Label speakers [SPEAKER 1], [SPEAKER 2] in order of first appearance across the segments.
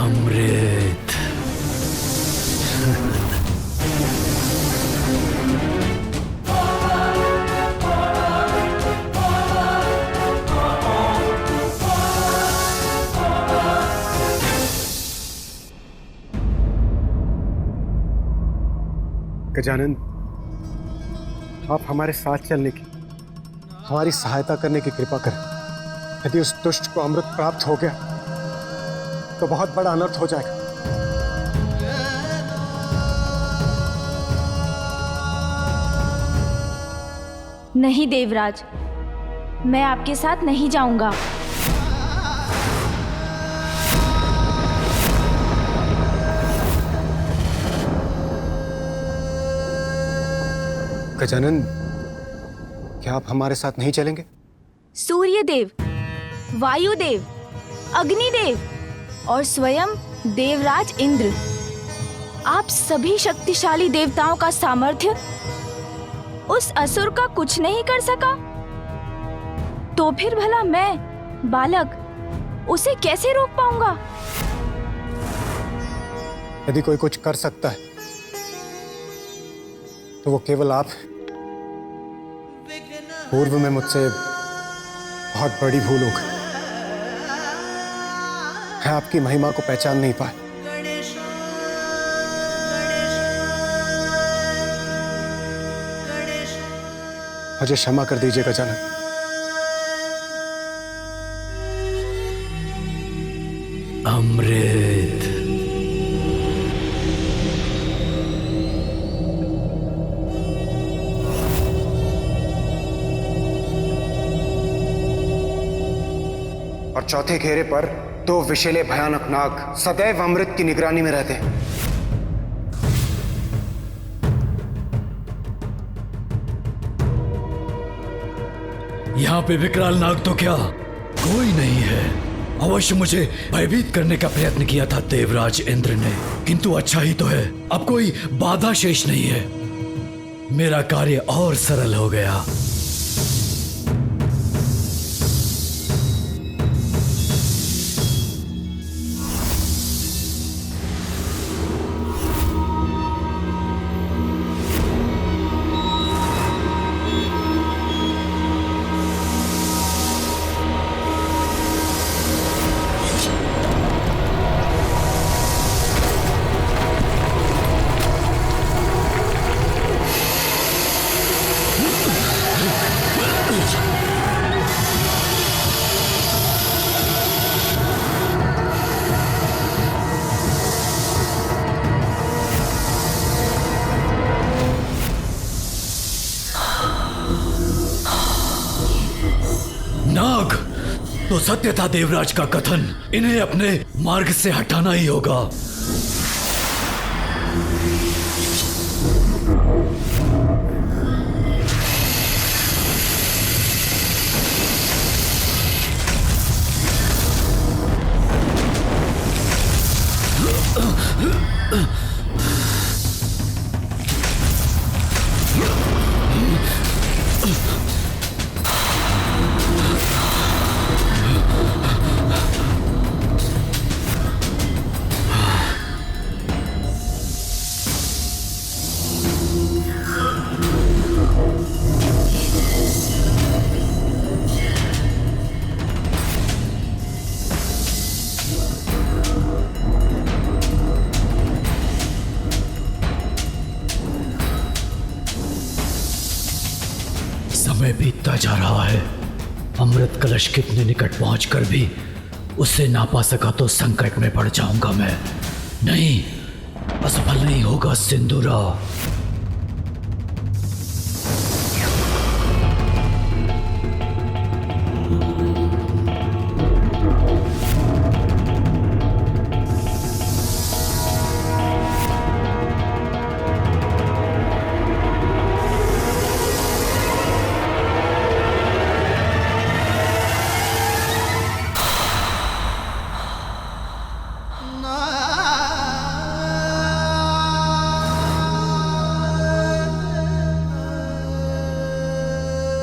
[SPEAKER 1] अमृत।
[SPEAKER 2] गजानन, आप हमारे साथ चलने की, हमारी सहायता करने की कृपा करें। यदि उस दुष्ट को अमृत प्राप्त हो गया तो बहुत बड़ा अनर्थ हो जाएगा।
[SPEAKER 3] नहीं देवराज, मैं आपके साथ नहीं जाऊंगा।
[SPEAKER 2] गजानन, क्या आप हमारे साथ नहीं चलेंगे?
[SPEAKER 3] सूर्यदेव, वायुदेव, अग्निदेव और स्वयं देवराज इंद्र, आप सभी शक्तिशाली देवताओं का सामर्थ्य उस असुर का कुछ नहीं कर सका, तो फिर भला मैं बालक उसे कैसे रोक पाऊंगा?
[SPEAKER 2] यदि कोई कुछ कर सकता है तो वो केवल आप। पूर्व में मुझसे बहुत बड़ी भूल हो गई। मैं आपकी महिमा को पहचान नहीं पाया। मुझे क्षमा कर दीजिए गजानन।
[SPEAKER 1] अमृत।
[SPEAKER 2] और चौथे घेरे पर दो विषैले भयानक नाग सदैव अमृत की निगरानी में रहते हैं।
[SPEAKER 1] यहाँ पे विकराल नाग तो क्या कोई नहीं है। अवश्य मुझे भयभीत करने का प्रयत्न किया था देवराज इंद्र ने, किंतु अच्छा ही तो है, अब कोई बाधा शेष नहीं है। मेरा कार्य और सरल हो गया। नाग, तो सत्य था देवराज का कथन, इन्हें अपने मार्ग से हटाना ही होगा। समय बीतता जा रहा है। अमृत कलश कितने निकट पहुंचकर भी उसे ना पा सका तो संकट में पड़ जाऊंगा मैं। नहीं, असफल नहीं होगा सिंदूरा।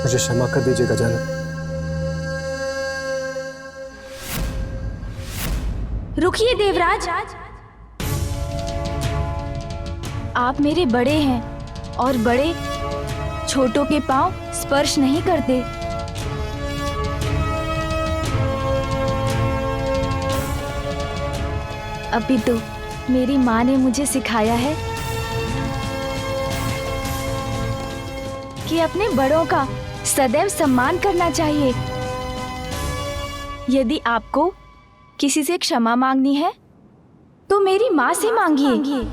[SPEAKER 2] मुझे क्षमा कर दीजिए गजानन।
[SPEAKER 3] रुकिए देवराज। आप मेरे बड़े हैं और बड़े छोटों के पांव स्पर्श नहीं करते। अभी तो मेरी माँ ने मुझे सिखाया है कि अपने बड़ों का सदैव सम्मान करना चाहिए। यदि आपको किसी से क्षमा मांगनी है तो मेरी माँ से मांगिए।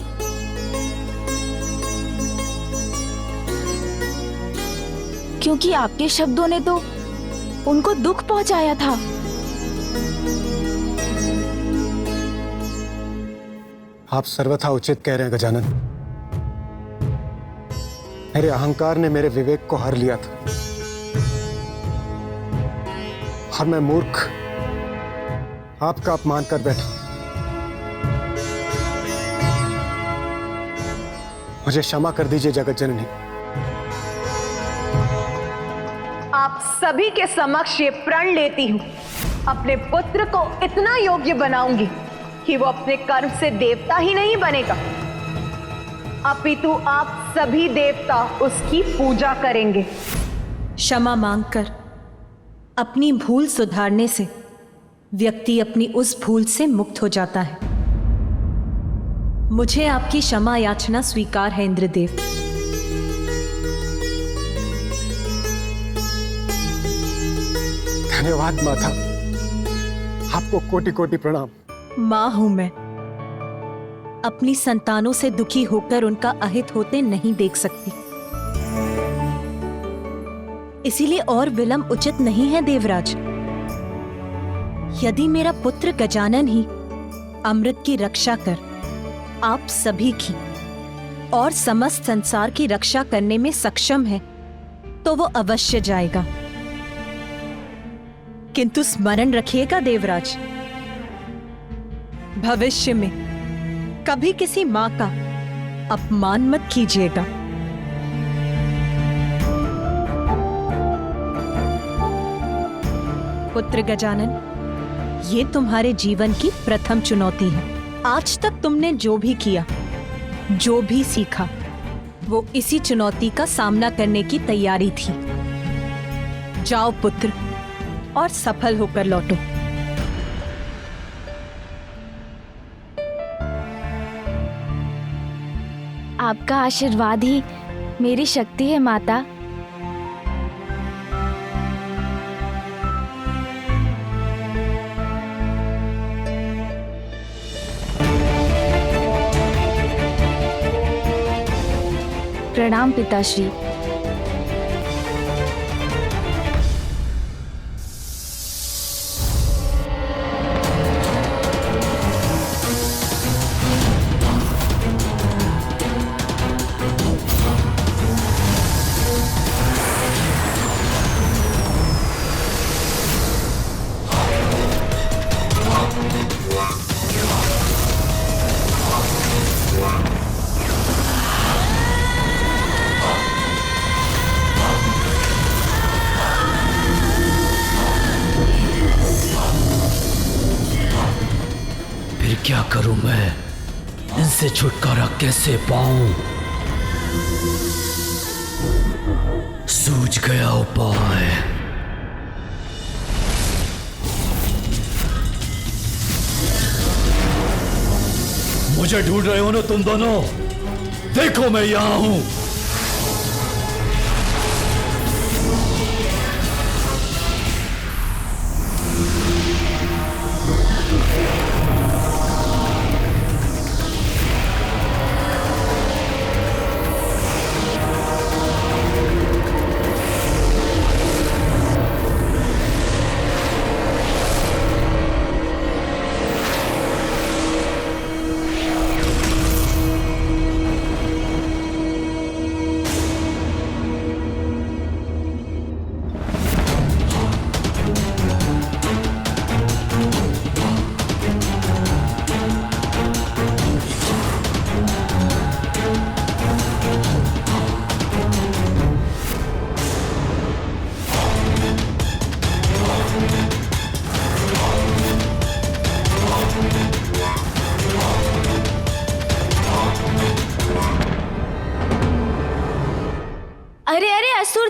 [SPEAKER 3] क्योंकि आपके शब्दों ने तो उनको दुख पहुंचाया था।
[SPEAKER 2] आप सर्वथा उचित कह रहे हैं गजानन। मेरे अहंकार ने मेरे विवेक को हर लिया था और मैं मूर्ख आपका अपमान कर बैठा। मुझे क्षमा कर दीजिए जगत जननी।
[SPEAKER 4] आप सभी के समक्ष ये प्रण लेती हूं, अपने पुत्र को इतना योग्य बनाऊंगी कि वो अपने कर्म से देवता ही नहीं बनेगा, अपितु आप सभी देवता उसकी पूजा करेंगे।
[SPEAKER 5] क्षमा मांगकर अपनी भूल सुधारने से व्यक्ति अपनी उस भूल से मुक्त हो जाता है। मुझे आपकी क्षमा याचना स्वीकार है इंद्रदेव।
[SPEAKER 2] धन्यवाद माता, आपको कोटि कोटि प्रणाम।
[SPEAKER 5] मां हूं मैं, अपनी संतानों से दुखी होकर उनका अहित होते नहीं देख सकती। इसीलिए और विलंब उचित नहीं है देवराज। यदि मेरा पुत्र गजानन ही अमृत की रक्षा कर आप सभी की और समस्त संसार की रक्षा करने में सक्षम है तो वो अवश्य जाएगा। किंतु स्मरण रखिएगा देवराज, भविष्य में कभी किसी मां का अपमान मत कीजिएगा। पुत्र गजानन, ये तुम्हारे जीवन की प्रथम चुनौती है। आज तक तुमने जो भी किया, जो भी सीखा, वो इसी चुनौती का सामना करने की तैयारी थी। जाओ पुत्र और सफल होकर लौटो।
[SPEAKER 3] आपका आशीर्वाद ही मेरी शक्ति है माता। प्रणाम पिताश्री।
[SPEAKER 1] क्या करूं मैं? इनसे छुटकारा कैसे पाऊं? सूझ गया उपाय। मुझे ढूंढ रहे हो ना तुम दोनों? देखो मैं यहां हूं।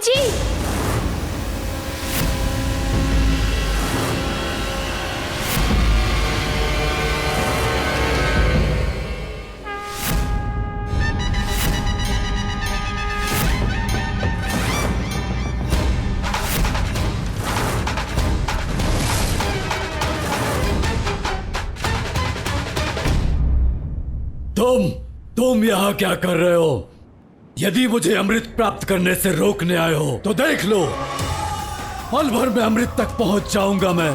[SPEAKER 3] बाबूजी।
[SPEAKER 1] तुम यहाँ क्या कर रहे हो? यदि मुझे अमृत प्राप्त करने से रोकने आए हो तो देख लो, पल भर में अमृत तक पहुंच जाऊंगा मैं।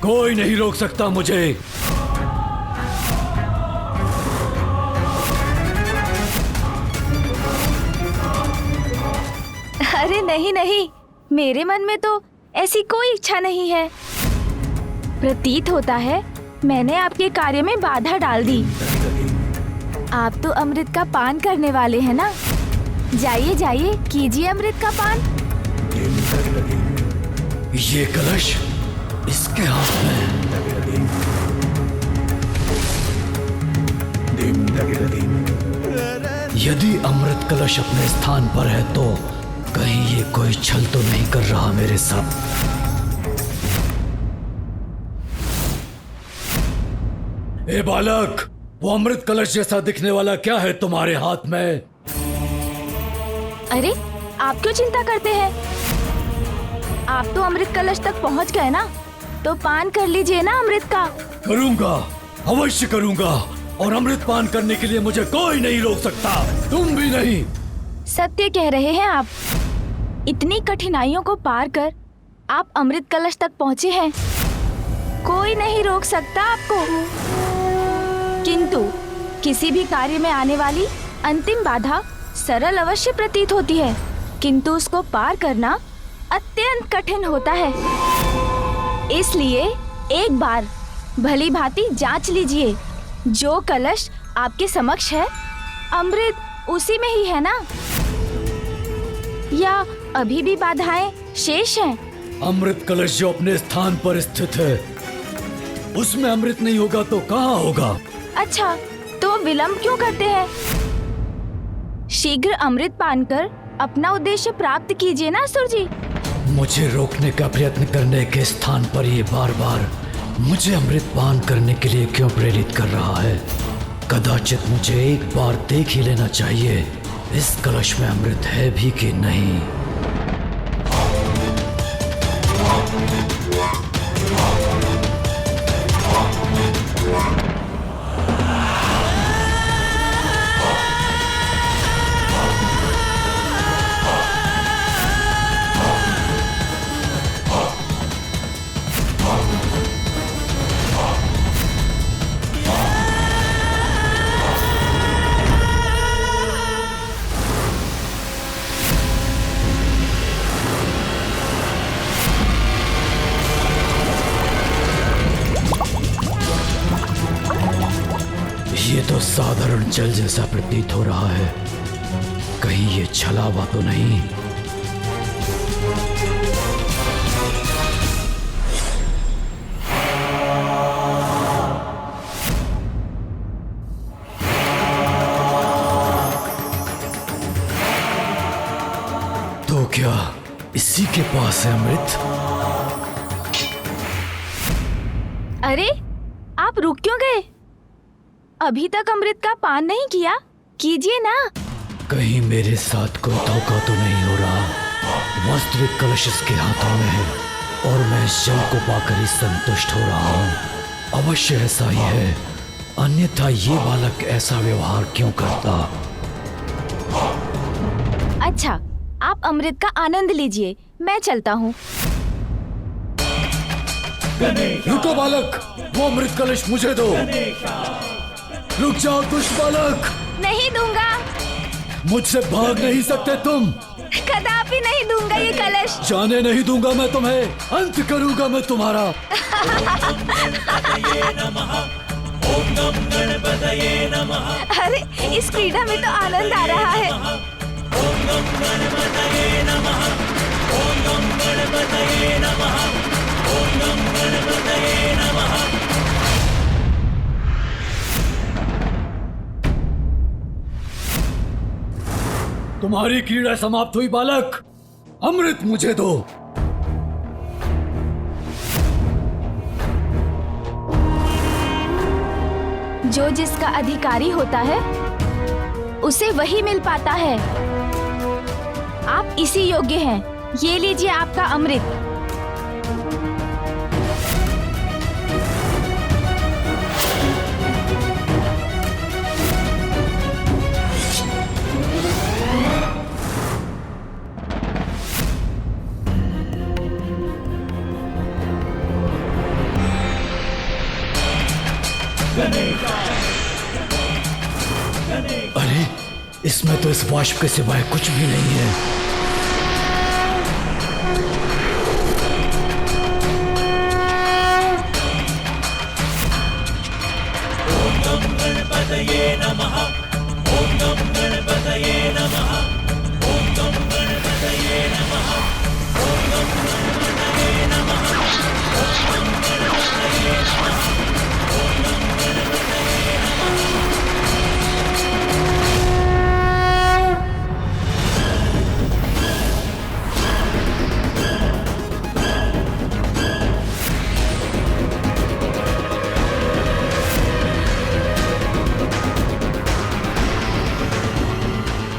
[SPEAKER 1] कोई नहीं रोक सकता मुझे।
[SPEAKER 3] अरे नहीं नहीं, मेरे मन में तो ऐसी कोई इच्छा नहीं है। प्रतीत होता है मैंने आपके कार्य में बाधा डाल दी। आप तो अमृत का पान करने वाले हैं ना? जाइए जाइए, कीजिए अमृत का पान।
[SPEAKER 1] ये कलश इसके हाथ में। यदि अमृत कलश अपने स्थान पर है तो कहीं ये कोई छल तो नहीं कर रहा मेरे साथ? ए बालक, वो अमृत कलश जैसा दिखने वाला क्या है तुम्हारे हाथ में?
[SPEAKER 3] अरे आप क्यों चिंता करते हैं? आप तो अमृत कलश तक पहुंच गए ना, तो पान कर लीजिए ना अमृत का।
[SPEAKER 1] करूंगा, अवश्य करूंगा, और अमृत पान करने के लिए मुझे कोई नहीं रोक सकता, तुम भी नहीं।
[SPEAKER 3] सत्य कह रहे हैं आप। इतनी कठिनाइयों को पार कर आप अमृत कलश तक पहुंचे हैं, कोई नहीं रोक सकता आपको। किंतु किसी भी कार्य में आने वाली अंतिम बाधा सरल अवश्य प्रतीत होती है, किंतु उसको पार करना अत्यंत कठिन होता है। इसलिए एक बार भली भांति जांच लीजिए, जो कलश आपके समक्ष है अमृत उसी में ही है ना, या अभी भी बाधाएं शेष हैं?
[SPEAKER 1] अमृत कलश जो अपने स्थान पर स्थित है उसमें अमृत नहीं होगा तो कहाँ होगा?
[SPEAKER 3] अच्छा, तो विलंब क्यों करते हैं? शीघ्र अमृत पान कर अपना उद्देश्य प्राप्त कीजिए ना असुर जी।
[SPEAKER 1] मुझे रोकने का प्रयत्न करने के स्थान पर ये बार बार मुझे अमृत पान करने के लिए क्यों प्रेरित कर रहा है? कदाचित मुझे एक बार देख ही लेना चाहिए इस कलश में अमृत है भी कि नहीं। ये तो साधारण जल जैसा प्रतीत हो रहा है, कहीं ये छलावा तो नहीं? तो क्या इसी के पास है अमृत?
[SPEAKER 3] अरे आप रुक क्यों गए? अभी तक अमृत का पान नहीं किया, कीजिए ना।
[SPEAKER 1] कहीं मेरे साथ कोई धोखा तो नहीं हो रहा? वास्तविक कलश इसके हाथों में है और मैं इस जल को पाकर ही संतुष्ट हो रहा हूँ। अवश्य ऐसा ही है, अन्यथा ये बालक ऐसा व्यवहार क्यों करता?
[SPEAKER 3] अच्छा, आप अमृत का आनंद लीजिए, मैं चलता हूँ।
[SPEAKER 1] रुको बालक, वो अमृत कलश मुझे दो। रुक जाओ दुष्ट बालक।
[SPEAKER 3] नहीं दूंगा।
[SPEAKER 1] मुझसे भाग नहीं सकते तुम।
[SPEAKER 3] कदापि नहीं दूंगा ये कलश।
[SPEAKER 1] जाने नहीं दूंगा मैं तुम्हें, अंत करूंगा मैं तुम्हारा।
[SPEAKER 3] अरे इस क्रीड़ा में तो आनंद आ रहा है।
[SPEAKER 1] तुम्हारी क्रीड़ा समाप्त हुई बालक। अमृत मुझे दो।
[SPEAKER 3] जो जिसका अधिकारी होता है उसे वही मिल पाता है। आप इसी योग्य हैं। ये लीजिए आपका अमृत।
[SPEAKER 1] अरे, इसमें तो इस वाष्प के सिवाय कुछ भी नहीं है।
[SPEAKER 6] ओम नम गणपतये नमः। ओम नम गणपतये नमः। ओम नम गणपतये नमः। ओम नम गणपतये नमः। ओम नम गणपतये नमः। ओम नम गणपतये नमः।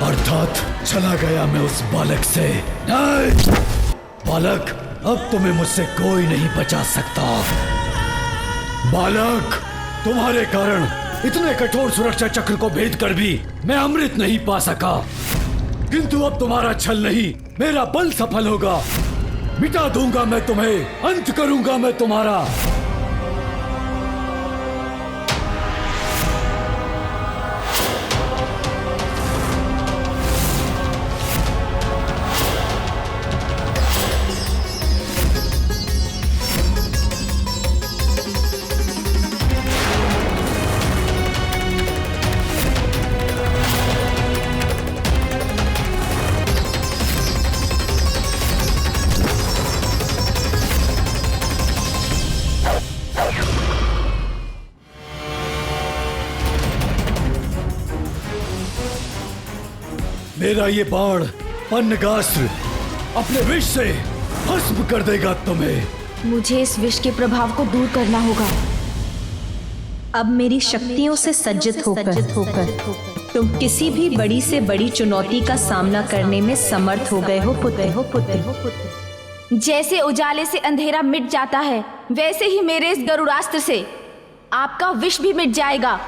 [SPEAKER 1] अर्थात चला गया मैं उस बालक से। नहीं बालक, अब तुम्हें मुझसे कोई नहीं बचा सकता। बालक, तुम्हारे कारण इतने कठोर सुरक्षा चक्र को भेद कर भी मैं अमृत नहीं पा सका। किंतु अब तुम्हारा छल नहीं, मेरा बल सफल होगा। मिटा दूंगा मैं तुम्हें, अंत करूंगा मैं तुम्हारा। मेरा ये बाण पन्नगास्त्र अपने विष से भस्म कर देगा तुम्हें।
[SPEAKER 3] मुझे इस विष के प्रभाव को दूर करना होगा।
[SPEAKER 5] अब मेरी शक्तियों से सज्जित होकर तुम किसी भी बड़ी से बड़ी चुनौती का सामना करने में समर्थ हो गए हो पुत्र।
[SPEAKER 3] जैसे उजाले से अंधेरा मिट जाता है, वैसे ही मेरे इस गरुड़ास्त्र से आपका विष भी मिट जाएगा।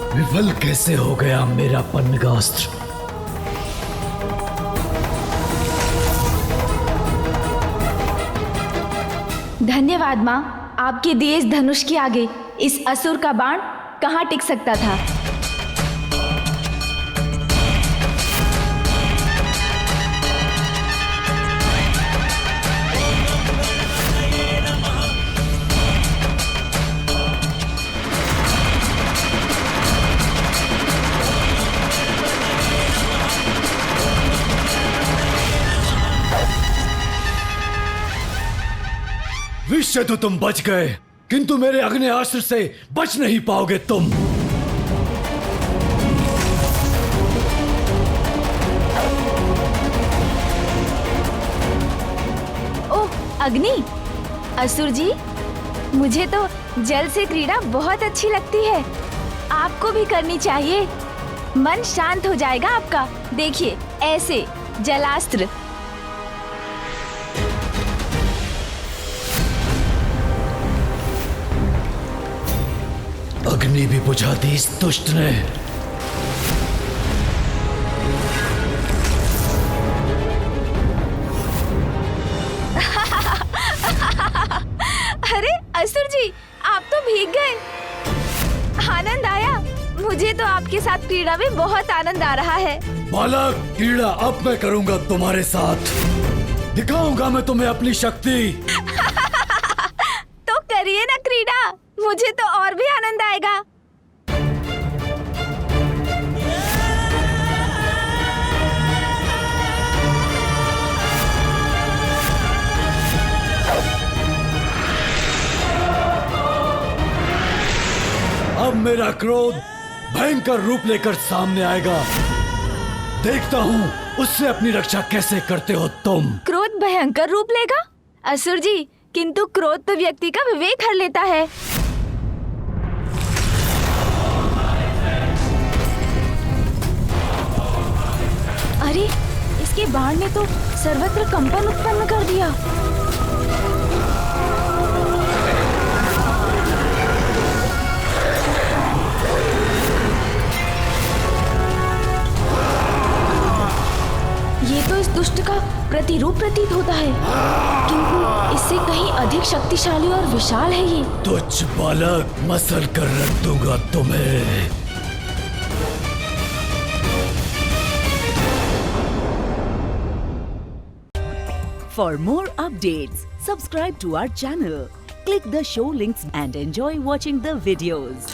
[SPEAKER 1] विफल कैसे हो गया मेरा पन्नगास्त्र?
[SPEAKER 3] धन्यवाद माँ। आपके दिए इस धनुष के आगे इस असुर का बाण कहाँ टिक सकता था।
[SPEAKER 1] विष से तो तुम बच गए, किंतु मेरे अग्नेयास्त्र से बच नहीं पाओगे तुम।
[SPEAKER 3] ओह अग्नि, असुर जी, मुझे तो जल से क्रीड़ा बहुत अच्छी लगती है। आपको भी करनी चाहिए, मन शांत हो जाएगा आपका। देखिए ऐसे जलास्त्र।
[SPEAKER 1] अग्नि भी बुझा दी इस दुष्ट ने।
[SPEAKER 3] अरे असुर जी, आप तो भीग मुझे तो आपके साथ क्रीड़ा में बहुत आनंद आ रहा है।
[SPEAKER 1] बालक, क्रीड़ा अब मैं करूंगा तुम्हारे साथ। दिखाऊंगा मैं तुम्हें अपनी शक्ति।
[SPEAKER 3] तो करिए ना क्रीड़ा, मुझे तो और भी आनंद आएगा।
[SPEAKER 1] अब मेरा क्रोध भयंकर रूप लेकर सामने आएगा। देखता हूँ उससे अपनी रक्षा कैसे करते हो तुम।
[SPEAKER 3] क्रोध भयंकर रूप लेगा? असुर जी, किंतु क्रोध तो व्यक्ति का विवेक हर लेता है। अरे, इसके बाण ने तो सर्वत्र कंपन उत्पन्न कर दिया। ये तो इस दुष्ट का प्रतिरूप प्रतीत होता है, किंतु इससे कहीं अधिक शक्तिशाली और विशाल है ये।
[SPEAKER 1] तुच्छ बालक, मसल कर रख दूंगा तुम्हें।
[SPEAKER 7] For more updates, subscribe to our channel, click the show links and enjoy watching the videos.